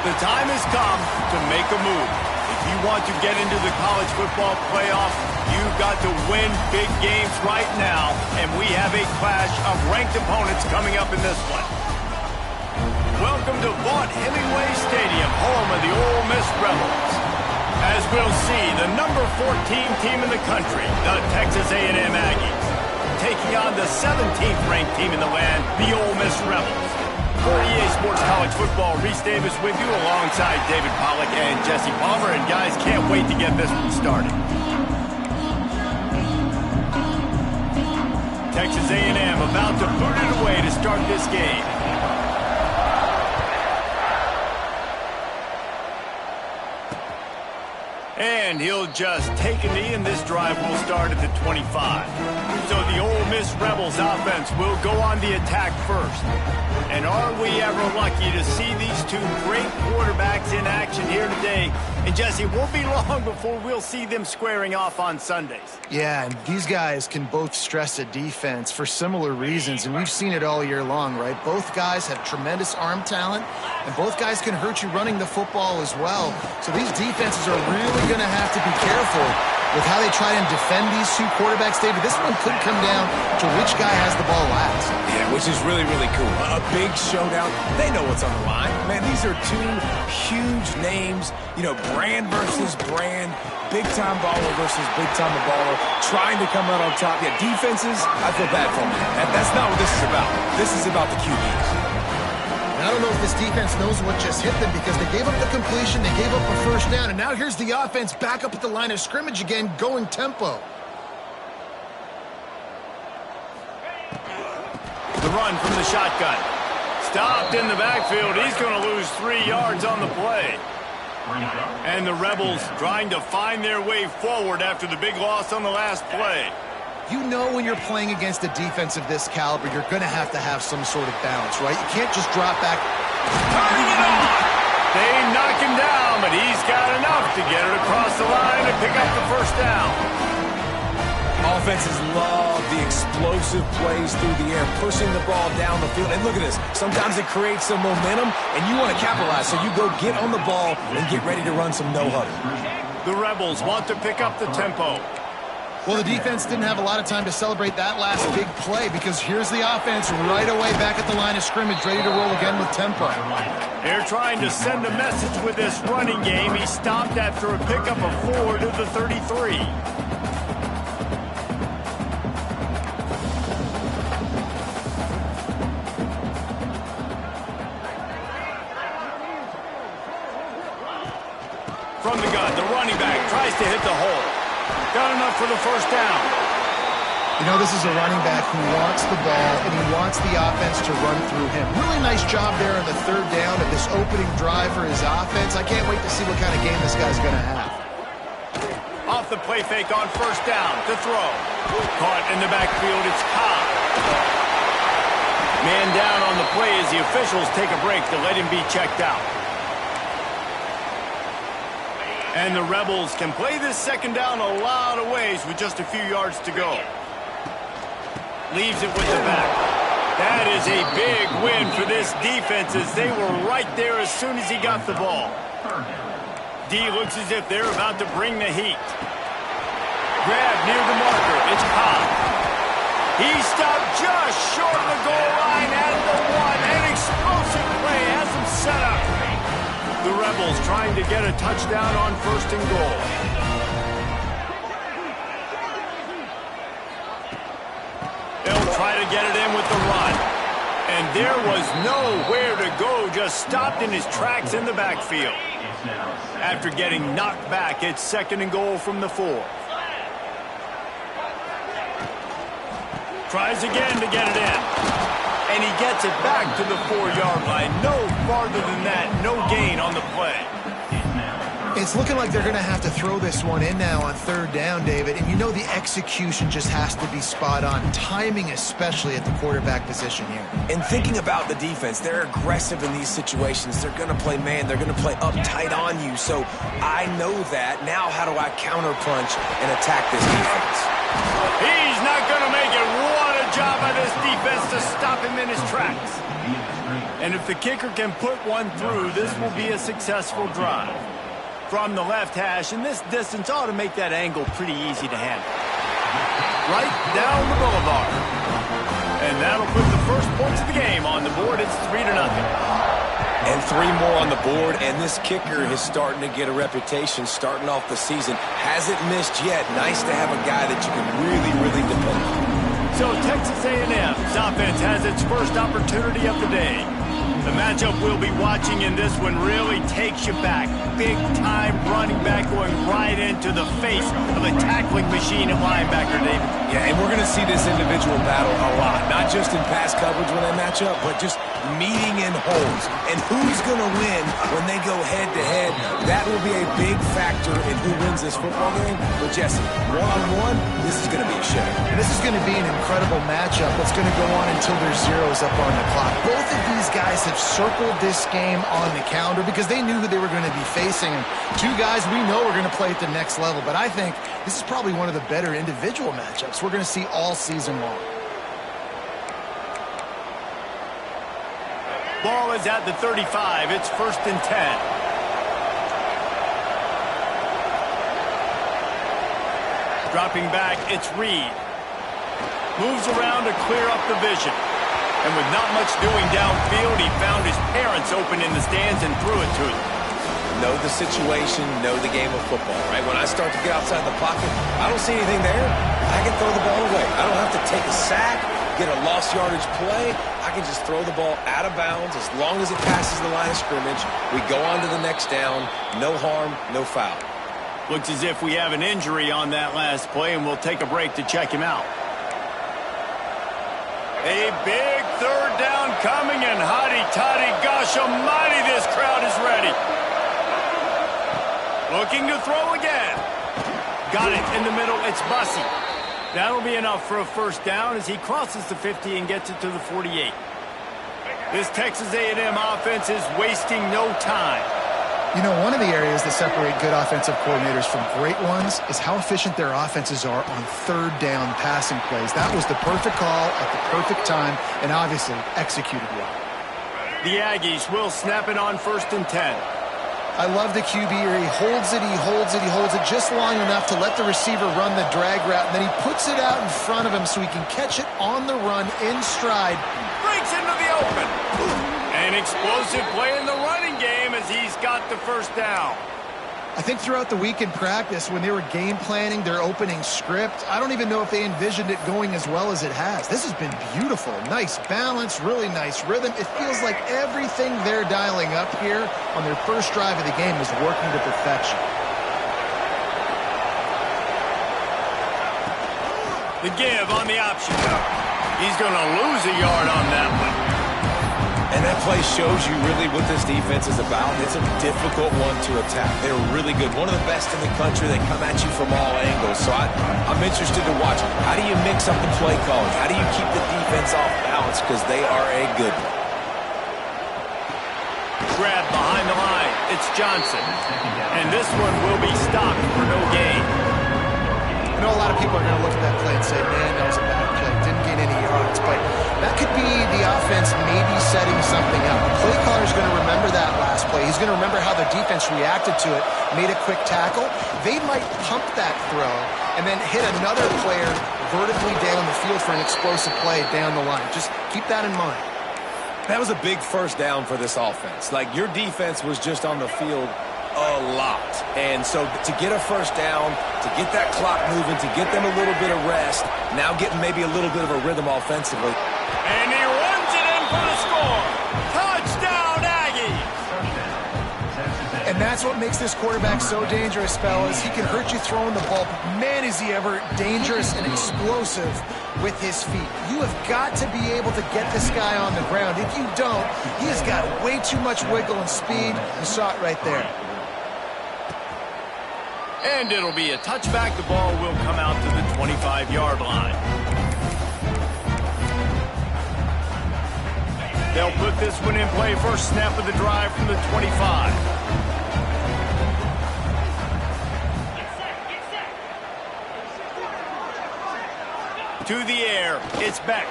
The time has come to make a move. If you want to get into the college football playoffs, you've got to win big games right now, and we have a clash of ranked opponents coming up in this one. Welcome to Vaught-Hemingway Stadium, home of the Ole Miss Rebels. As we'll see, the number 14 team in the country, the Texas A&M Aggies, taking on the 17th ranked team in the land, the Ole Miss Rebels. For EA Sports College Football, Reese Davis with you alongside David Pollack and Jesse Palmer. And guys, can't wait to get this one started. Texas A&M about to boot it away to start this game. And he'll just take a knee, and this drive will start at the 25. So the Ole Miss Rebels offense will go on the attack first. And are we ever lucky to see these two great quarterbacks in action here today? And Jesse, it won't be long before we'll see them squaring off on Sundays. Yeah, and these guys can both stress a defense for similar reasons, and we've seen it all year long, right? Both guys have tremendous arm talent, and both guys can hurt you running the football as well. So these defenses are really going to have to be careful with how they try and defend these two quarterbacks, David. This one could come down to which guy has the ball last. Yeah, which is really, really cool. A big showdown. They know what's on the line. Man, these are two huge names, you know, brand versus brand, big-time baller versus big-time baller, trying to come out on top. Yeah, defenses, I feel bad for them. That's not what this is about. This is about the QBs. I don't know if this defense knows what just hit them, because they gave up the completion, they gave up a first down, and now here's the offense back up at the line of scrimmage again, going tempo. The run from the shotgun. Stopped in the backfield. He's going to lose 3 yards on the play. And the Rebels trying to find their way forward after the big loss on the last play. You know when you're playing against a defense of this caliber, you're going to have some sort of balance, right? You can't just drop back. Turning it on! They knock him down, but he's got enough to get it across the line and pick up the first down. Offenses love the explosive plays through the air, pushing the ball down the field. And look at this. Sometimes it creates some momentum, and you want to capitalize, so you go get on the ball and get ready to run some no-huddle. The Rebels want to pick up the tempo. Well, the defense didn't have a lot of time to celebrate that last big play, because here's the offense right away back at the line of scrimmage, ready to roll again with tempo. They're trying to send a message with this running game. He stopped after a pickup of 4 to the 33. From the gun, the running back tries to hit the hole. Got enough for the first down. You know, this is a running back who wants the ball, and he wants the offense to run through him. Really nice job there on the third down of this opening drive for his offense. I can't wait to see what kind of game this guy's going to have. Off the play fake on first down to throw. Caught in the backfield, it's Cobb. Man down on the play as the officials take a break to let him be checked out. And the Rebels can play this second down a lot of ways with just a few yards to go. Leaves it with the back. That is a big win for this defense, as they were right there as soon as he got the ball. D looks as if they're about to bring the heat. Grab near the marker. It's Cobb. He stopped just short of the goal line at the 1. An explosive play has him set up. The Rebels trying to get a touchdown on first and goal. They'll try to get it in with the run. And there was nowhere to go, just stopped in his tracks in the backfield. After getting knocked back, it's second and goal from the 4. Tries again to get it in. And he gets it back to the 4-yard line. No farther than that. No gain on the play. It's looking like they're going to have to throw this one in now on third down, David. And you know the execution just has to be spot on. Timing especially at the quarterback position here. And thinking about the defense, they're aggressive in these situations. They're going to play man. They're going to play uptight on you. So I know that. Now how do I counterpunch and attack this defense? He's not going to make it. What a job by this defense to stop him in his tracks. And if the kicker can put one through, this will be a successful drive. From the left hash, and this distance ought to make that angle pretty easy to handle. Right down the boulevard. And that'll put the first points of the game on the board. It's 3-0. And 3 more on the board, and this kicker is starting to get a reputation starting off the season. Hasn't missed yet. Nice to have a guy that you can really depend on. So Texas A&M's offense has its first opportunity of the day. The matchup we'll be watching in this one really takes you back. Big-time running back going right into the face of a tackling machine at linebacker, David. Yeah, and we're going to see this individual battle a lot. Not just in pass coverage when they match up, but just meeting in holes. And who's going to win when they go head-to-head? That will be a big factor in who wins this football game. But, Jesse, one-on-one, this is going to be a show. And this is going to be an incredible matchup that's going to go on until there's zeros up on the clock. Both of these guys have circled this game on the calendar because they knew who they were going to be facing. And two guys we know are going to play at the next level. But I think this is probably one of the better individual matchups we're going to see all season long. Ball is at the 35. It's 1st and 10. Dropping back, it's Reed. Moves around to clear up the vision. And with not much doing downfield, he found his parents open in the stands and threw it to them. Know the situation, know the game of football, right? When I start to get outside the pocket, I don't see anything there. I can throw the ball away. I don't have to take a sack, get a lost yardage play. I can just throw the ball out of bounds as long as it passes the line of scrimmage. We go on to the next down. No harm, no foul. Looks as if we have an injury on that last play, and we'll take a break to check him out. A big 3rd down coming, and hotty-toddy, gosh almighty, this crowd is ready. Looking to throw again. Got it in the middle. It's Bussey. That'll be enough for a 1st down as he crosses the 50 and gets it to the 48. This Texas A&M offense is wasting no time. You know, one of the areas that separate good offensive coordinators from great ones is how efficient their offenses are on 3rd down passing plays. That was the perfect call at the perfect time and obviously executed well. The Aggies will snap it on 1st and 10. I love the QB here. He holds it, he holds it, he holds it just long enough to let the receiver run the drag route, and then he puts it out in front of him so he can catch it on the run in stride. Breaks into the open. An explosive play in the running game as he's got the 1st down. I think throughout the week in practice, when they were game planning their opening script, I don't even know if they envisioned it going as well as it has. This has been beautiful. Nice balance, really nice rhythm. It feels like everything they're dialing up here on their first drive of the game is working to perfection. The give on the option. He's going to lose a yard on that one. And that play shows you really what this defense is about. It's a difficult one to attack. They're really good. One of the best in the country. They come at you from all angles. So I'm interested to watch. How do you mix up the play calling? How do you keep the defense off balance? Because they are a good one. Grab behind the line. It's Johnson. And this one will be stopped for no gain. I know a lot of people are going to look at that play and say, man, that was a bad play. Didn't gain any yards. But that could be the offense maybe setting something up. The play caller's going to remember that last play. He's going to remember how the defense reacted to it, made a quick tackle. They might pump that throw and then hit another player vertically down the field for an explosive play down the line. Just keep that in mind. That was a big 1st down for this offense. Like, your defense was just on the field a lot. And so to get a 1st down, to get that clock moving, to get them a little bit of rest, now getting maybe a little bit of a rhythm offensively. And he runs it in for the score. Touchdown, Aggies! And that's what makes this quarterback so dangerous, fellas. He can hurt you throwing the ball, but man, is he ever dangerous and explosive with his feet. You have got to be able to get this guy on the ground. If you don't, he has got way too much wiggle and speed. You saw it right there. And it'll be a touchback. The ball will come out to the 25-yard line. They'll put this one in play. First snap of the drive from the 25. To the air, it's Beck.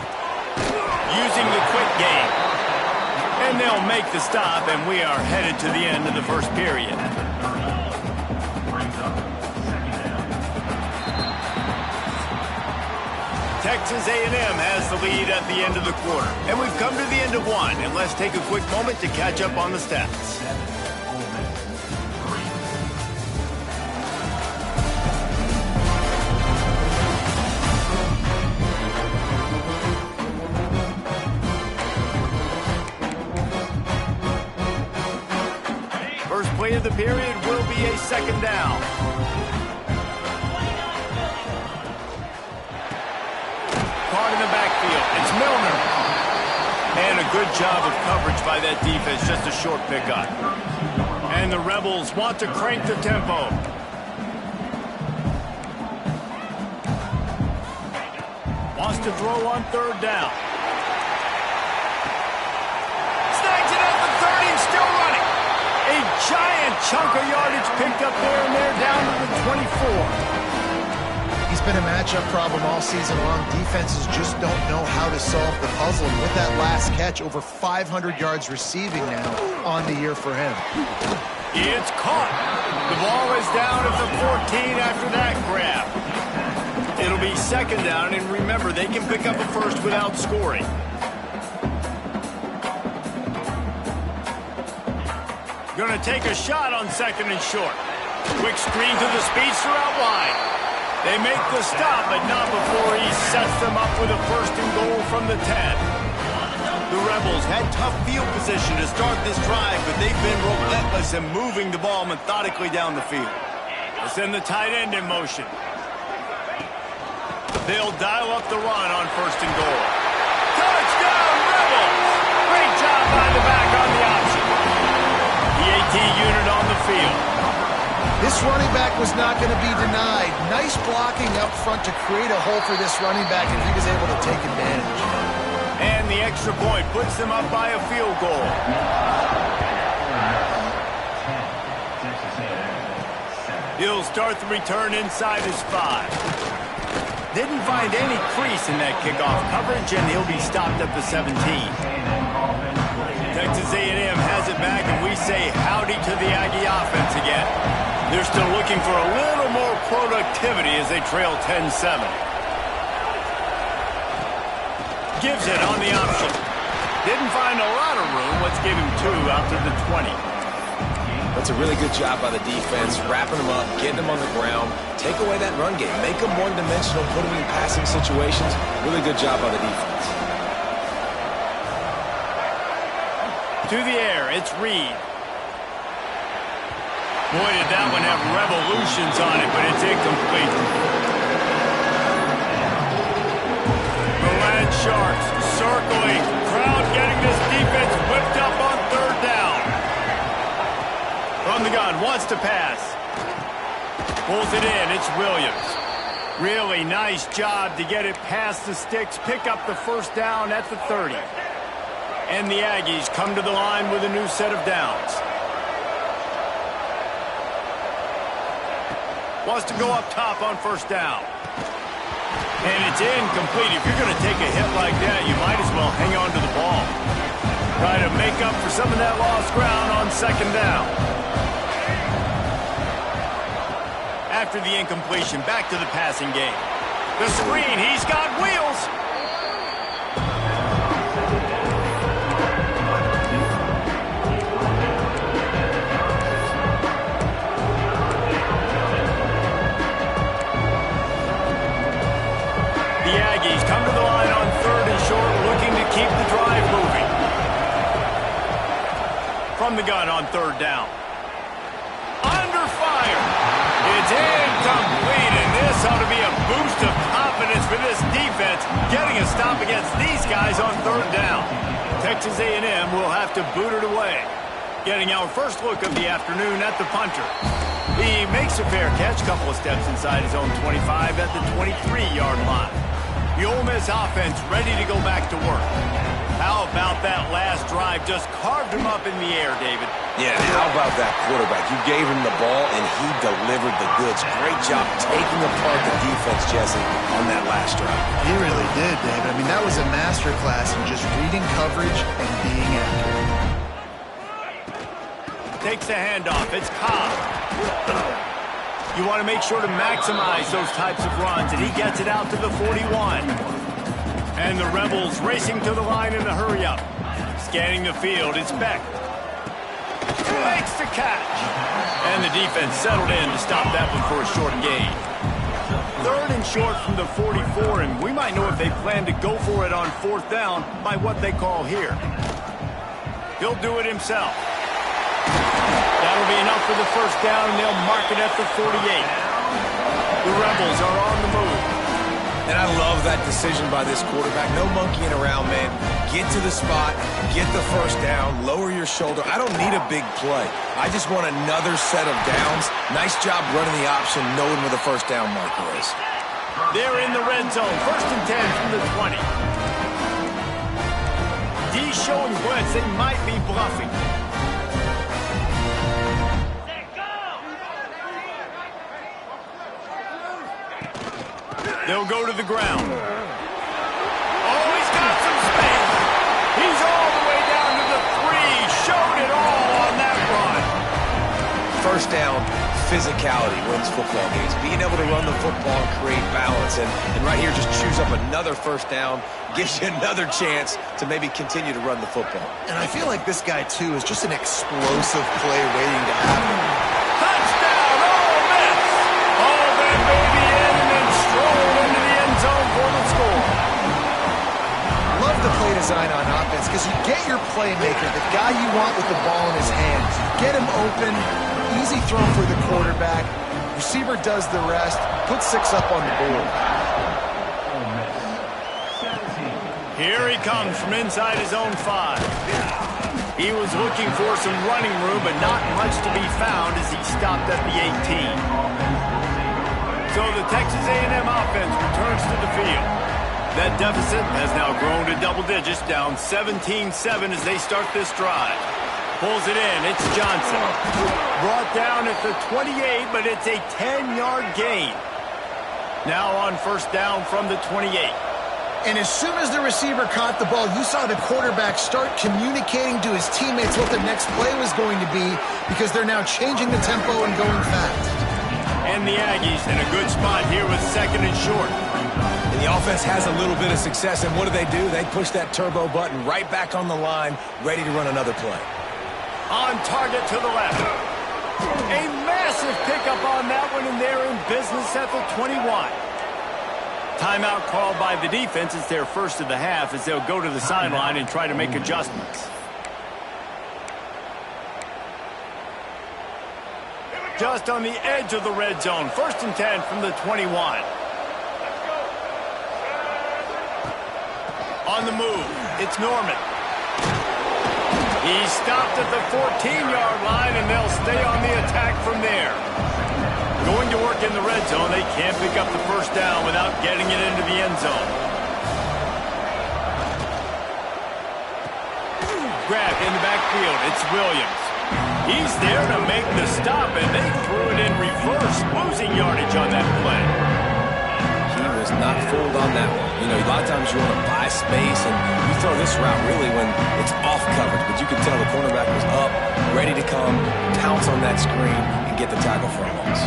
Using the quick game. And they'll make the stop, and we are headed to the end of the first period. Texas A&M has the lead at the end of the quarter. And we've come to the end of one, and let's take a quick moment to catch up on the stats. First play of the period will be a second down. Caught in the backfield. It's Milner. And a good job of coverage by that defense. Just a short pickup. And the Rebels want to crank the tempo. Wants to throw on third down. Snags it at the 30 and still running. A giant chunk of yardage picked up there, and they're down to the 24. He's been a matchup problem all season long. Defenses just don't know how to solve the puzzle. And with that last catch, over 500 yards receiving now on the year for him. It's caught. The ball is down at the 14 after that grab. It'll be second down, and remember, they can pick up a first without scoring. Going to take a shot on second and short. Quick screen to the speedster out wide. They make the stop, but not before he sets them up with a first and goal from the 10. The Rebels had tough field position to start this drive, but they've been relentless in moving the ball methodically down the field. They send the tight end in motion. They'll dial up the run on first and goal. Touchdown, Rebels! Great job by the back on the option. The AT unit on the field. This running back was not going to be denied. Nice blocking up front to create a hole for this running back, and he was able to take advantage. And the extra point puts them up by a field goal. He'll start the return inside his 5. Didn't find any crease in that kickoff coverage, and he'll be stopped at the 17. Texas A&M has it back, and we say howdy to the Aggie offense again. They're still looking for a little more productivity as they trail 10-7. Gives it on the option. Didn't find a lot of room. Let's give him 2 out to the 20. That's a really good job by the defense, wrapping them up, getting them on the ground, take away that run game, make them one-dimensional, put them in passing situations. Really good job by the defense. To the air, it's Reed. Boy, did that one have revolutions on it, but it's incomplete. The Land Sharks circling. Crowd getting this defense whipped up on third down. From the gun, wants to pass. Pulls it in, it's Williams. Really nice job to get it past the sticks, pick up the first down at the 30. And the Aggies come to the line with a new set of downs. Wants to go up top on first down. And it's incomplete. If you're going to take a hit like that, you might as well hang on to the ball. Try to make up for some of that lost ground on second down. After the incompletion, back to the passing game. The screen, he's got wheels. The Aggies come to the line on third and short, looking to keep the drive moving. From the gun on third down. Under fire. It's incomplete, and this ought to be a boost of confidence for this defense, getting a stop against these guys on third down. Texas A&M will have to boot it away. Getting our first look of the afternoon at the punter. He makes a fair catch, couple of steps inside his own 25 at the 23-yard line. The Ole Miss offense ready to go back to work. How about that last drive? Just carved him up in the air, David. Yeah, how about that quarterback? You gave him the ball, and he delivered the goods. Great job taking apart the defense, Jesse, on that last drive. He really did, David. I mean, that was a masterclass in just reading coverage and being accurate. takes the handoff. It's Cobb. You want to make sure to maximize those types of runs, and he gets it out to the 41. And the Rebels racing to the line in a hurry-up. Scanning the field, it's Beck. Makes the catch. And the defense settled in to stop that one for a short gain. 3rd and short from the 44, and we might know if they plan to go for it on 4th down by what they call here. He'll do it himself. That'll be enough for the 1st down, and they'll mark it at the 48. The Rebels are on the move. And I love that decision by this quarterback. No monkeying around, man. Get to the spot, get the 1st down, lower your shoulder. I don't need a big play. I just want another set of downs. Nice job running the option, knowing where the 1st down marker is. They're in the red zone. 1st and 10 from the 20. D showing blitz. They might be bluffing. They'll go to the ground. Oh, he's got some space. He's all the way down to the 3. Showed it all on that run. 1st down, physicality wins football games. Being able to run the football and create balance. And right here, just choose up another 1st down. Gives you another chance to maybe continue to run the football. And I feel like this guy, too, is just an explosive play waiting to happen. Touchdown, Ole Miss. All that baby in and then stroll into the end zone for the score. Love the play design on offense because you get your playmaker, the guy you want with the ball in his hands. Get him open, easy throw for the quarterback. Receiver does the rest, put 6 up on the board. Here he comes from inside his own 5. He was looking for some running room, but not much to be found as he stopped at the 18. So the Texas A&M offense returns to the field. That deficit has now grown to double digits, down 17-7 as they start this drive. Pulls it in, it's Johnson. Brought down at the 28, but it's a 10-yard gain. Now on 1st down from the 28. And as soon as the receiver caught the ball, you saw the quarterback start communicating to his teammates what the next play was going to be because they're now changing the tempo and going fast. And the Aggies in a good spot here with 2nd and short. And the offense has a little bit of success, and what do? They push that turbo button right back on the line, ready to run another play. On target to the left. A massive pickup on that one, and they're in business at the 21. Timeout called by the defense. It's their 1st of the half as they'll go to the sideline and try to make adjustments. Just on the edge of the red zone. 1st and 10 from the 21. On the move, it's Norman. He's stopped at the 14-yard line, and they'll stay on the attack from there. Going to work in the red zone, they can't pick up the 1st down without getting it into the end zone. Grabbed in the backfield, it's Williams. He's there to make the stop, and they threw it in reverse, losing yardage on that play. He was not fooled on that one. You know, a lot of times you want to buy space, and you throw this route really when it's off coverage, but you can tell the cornerback was up, ready to come, pounce on that screen, and get the tackle for a loss.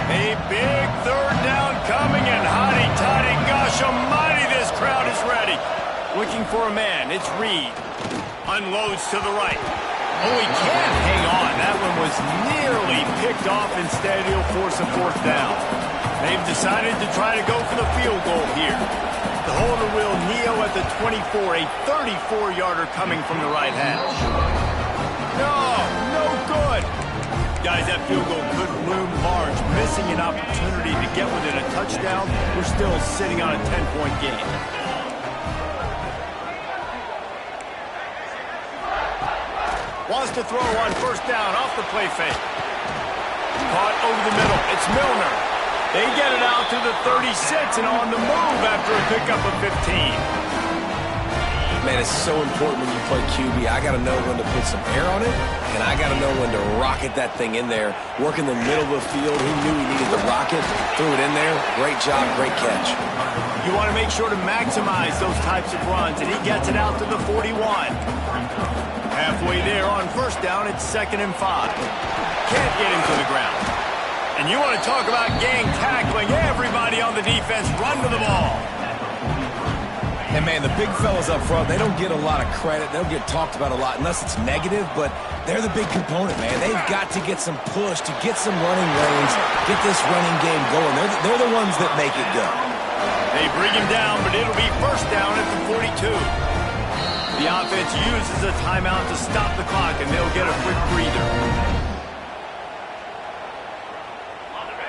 A big 3rd down coming, and hotty-toddy, gosh almighty, this crowd is ready. Looking for a man, it's Reed. Unloads to the right. Oh, he can't hang on. That one was nearly picked off. Instead, he'll force a 4th down. They've decided to try to go for the field goal here. The holder will kneel at the 24, a 34-yarder coming from the right hash. No good. Guys, that field goal could loom large. Missing an opportunity to get within a touchdown. We're still sitting on a 10-point game. Wants to throw on 1st down off the play fake. Caught over the middle. It's Milner. They get it out to the 36 and on the move after a pickup of 15. Man, it's so important when you play QB. I got to know when to put some air on it, and I got to know when to rocket that thing in there. Work in the middle of the field. He knew he needed the rocket. Threw it in there. Great job, great catch. You want to make sure to maximize those types of runs, and he gets it out to the 41. Halfway there on first down, it's 2nd and 5. Can't get him to the ground. And you want to talk about gang tackling. Everybody on the defense run to the ball. And, man, the big fellas up front, they don't get a lot of credit. They don't get talked about a lot unless it's negative, but they're the big component, man. They've got to get some push, to get some running lanes, get this running game going. They're the ones that make it go. They bring him down, but it'll be first down at the 42. The offense uses a timeout to stop the clock, and they'll get a quick breather.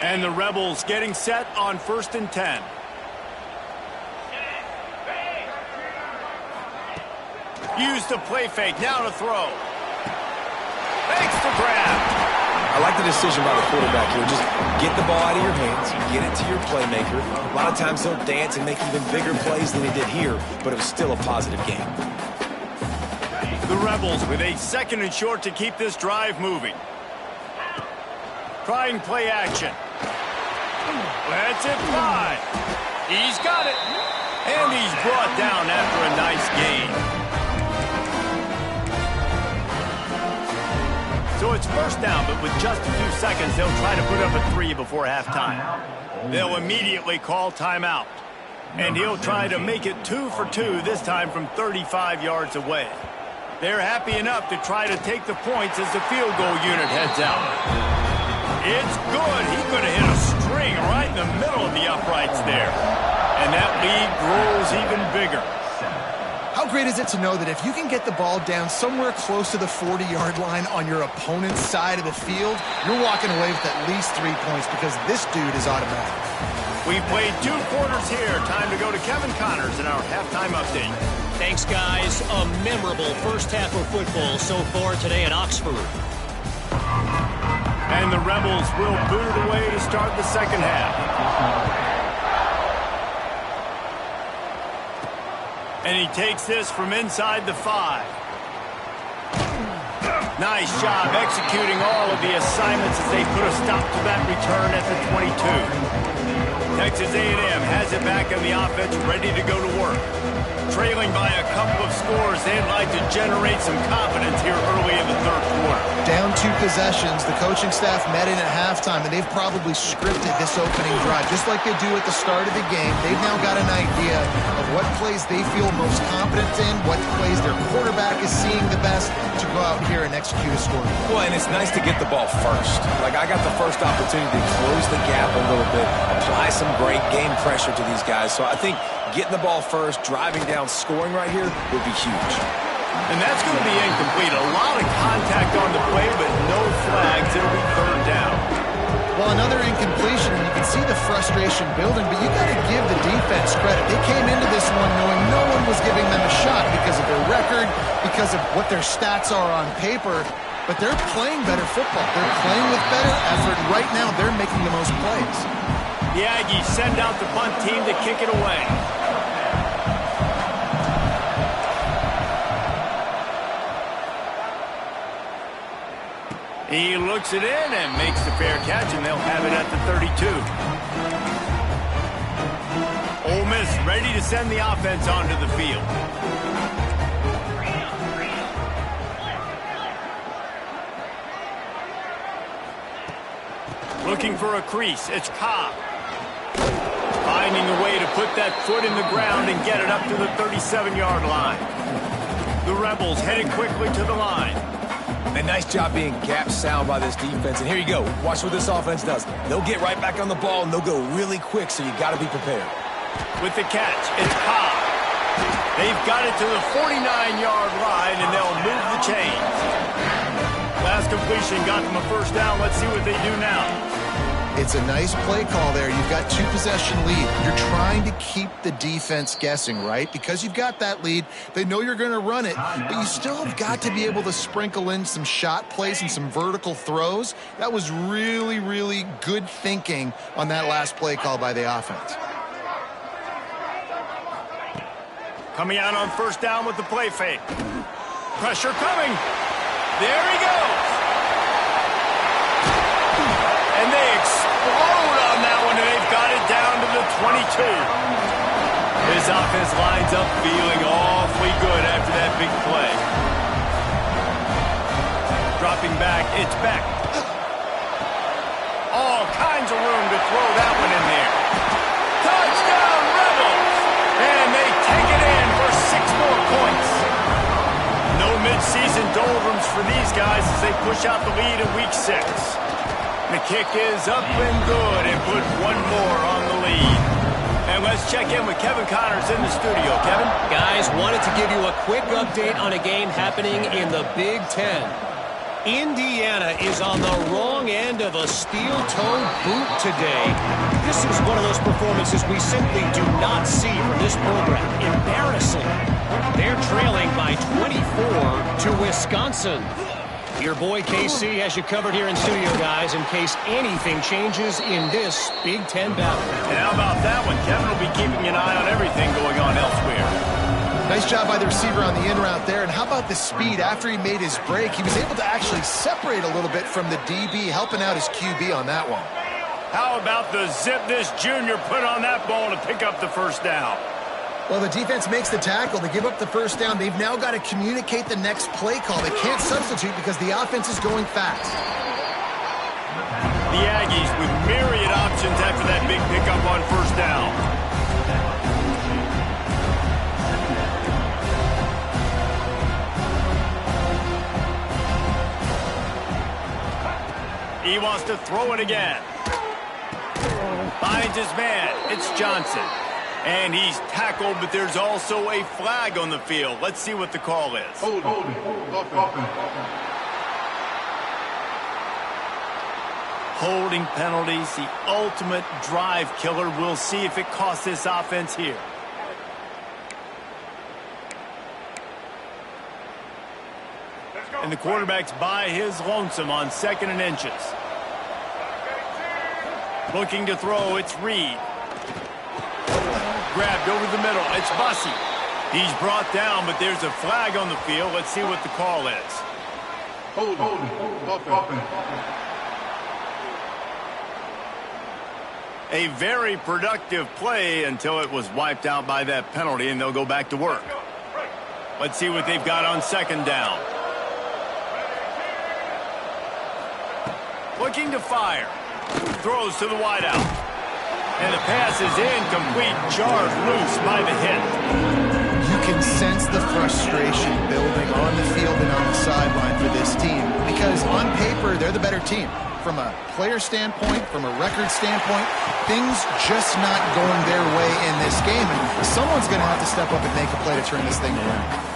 And the Rebels getting set on 1st and 10. Use the play fake, now to throw. Fakes the grab. I like the decision by the quarterback here. Just get the ball out of your hands, get it to your playmaker. A lot of times he'll dance and make even bigger plays than he did here, but it was still a positive game. The Rebels with a 2nd and short to keep this drive moving. Trying play action. Lets it fly. He's got it. And he's brought down after a nice gain. So it's first down, but with just a few seconds, they'll try to put up a 3 before halftime. They'll immediately call timeout. And he'll try to make it 2 for 2, this time from 35 yards away. They're happy enough to try to take the points as the field goal unit heads out. It's good. He could have hit a string right in the middle of the uprights there. And that lead grows even bigger. How great is it to know that if you can get the ball down somewhere close to the 40-yard line on your opponent's side of the field, you're walking away with at least 3 points because this dude is automatic. We've played 2 quarters here. Time to go to Kevin Connors in our halftime update. Thanks, guys. A memorable first half of football so far today in Oxford. And the Rebels will boot it away to start the second half. And he takes this from inside the 5. Nice job executing all of the assignments as they put a stop to that return at the 22. Texas A&M has it back in the offense, ready to go to work. Trailing by a couple of scores, they'd like to generate some confidence here early in the third quarter. Down 2 possessions, the coaching staff met in at halftime, and they've probably scripted this opening drive. Just like they do at the start of the game, they've now got an idea of what plays they feel most confident in, what plays their quarterback is seeing the best to go out here and execute a score. Well, and it's nice to get the ball first. Like, I got the first opportunity to close the gap a little bit, apply some great game pressure to these guys. So I think getting the ball first, driving down, scoring right here would be huge. And that's going to be incomplete. A lot of contact on the play, but no flags. It'll be third down. Well, another incompletion, and you can see the frustration building, but you got to give the defense credit. They came into this one knowing no one was giving them a shot because of their record, because of what their stats are on paper, but they're playing better football. They're playing with better effort. Right now, they're making the most plays. The Aggies send out the punt team to kick it away. He looks it in and makes the fair catch, and they'll have it at the 32. Ole Miss ready to send the offense onto the field. Looking for a crease. It's Cobb. Finding a way to put that foot in the ground and get it up to the 37-yard line. The Rebels headed quickly to the line. A nice job being gap sound by this defense. And here you go. Watch what this offense does. They'll get right back on the ball, and they'll go really quick, so you got to be prepared. With the catch, it's Cobb. They've got it to the 49-yard line, and they'll move the chains. Last completion got them a first down. Let's see what they do now. It's a nice play call there. You've got 2-possession lead. You're trying to keep the defense guessing, right? Because you've got that lead, they know you're going to run it, but you still have got to be able to sprinkle in some shot plays and some vertical throws. That was really, really good thinking on that last play call by the offense. Coming out on first down with the play fake. Pressure coming. There he goes. And they explode on that one, and they've got it down to the 22. His offense lines up feeling awfully good after that big play. dropping back. It's Beck. All kinds of room to throw that one in there. Touchdown, Rebels! And they take it in for 6 more points. No midseason doldrums for these guys as they push out the lead in Week 6. The kick is up and good and put one more on the lead. And let's check in with Kevin Connors in the studio. Kevin? Guys, wanted to give you a quick update on a game happening in the Big Ten. Indiana is on the wrong end of a steel-toed boot today. This is one of those performances we simply do not see from this program. Embarrassing. They're trailing by 24 to Wisconsin. Your boy KC has you covered here in studio, guys, in case anything changes in this Big Ten battle. And how about that one? Kevin will be keeping an eye on everything going on elsewhere. Nice job by the receiver on the in route there. And how about the speed? After he made his break, he was able to actually separate a little bit from the DB, helping out his QB on that one. How about the zip this junior put on that ball to pick up the first down? Well, the defense makes the tackle. They give up the first down. They've now got to communicate the next play call. They can't substitute because the offense is going fast. The Aggies with myriad options after that big pickup on first down. He wants to throw it again. Finds his man. It's Johnson. And he's tackled, but there's also a flag on the field. Let's see what the call is. Holding penalties, the ultimate drive killer. We'll see if it costs this offense here. And the quarterback's by his lonesome on 2nd and inches. Looking to throw, it's Reed. Grabbed over the middle. It's Bussey. He's brought down, but there's a flag on the field. Let's see what the call is. A very productive play until it was wiped out by that penalty, and they'll go back to work. Let's see what they've got on 2nd down. Looking to fire. Throws to the wideout. And the pass is incomplete, jarred loose by the hit. You can sense the frustration building on the field and on the sideline for this team because on paper, they're the better team. From a player standpoint, from a record standpoint, things just not going their way in this game. And someone's going to have to step up and make a play to turn this thing around.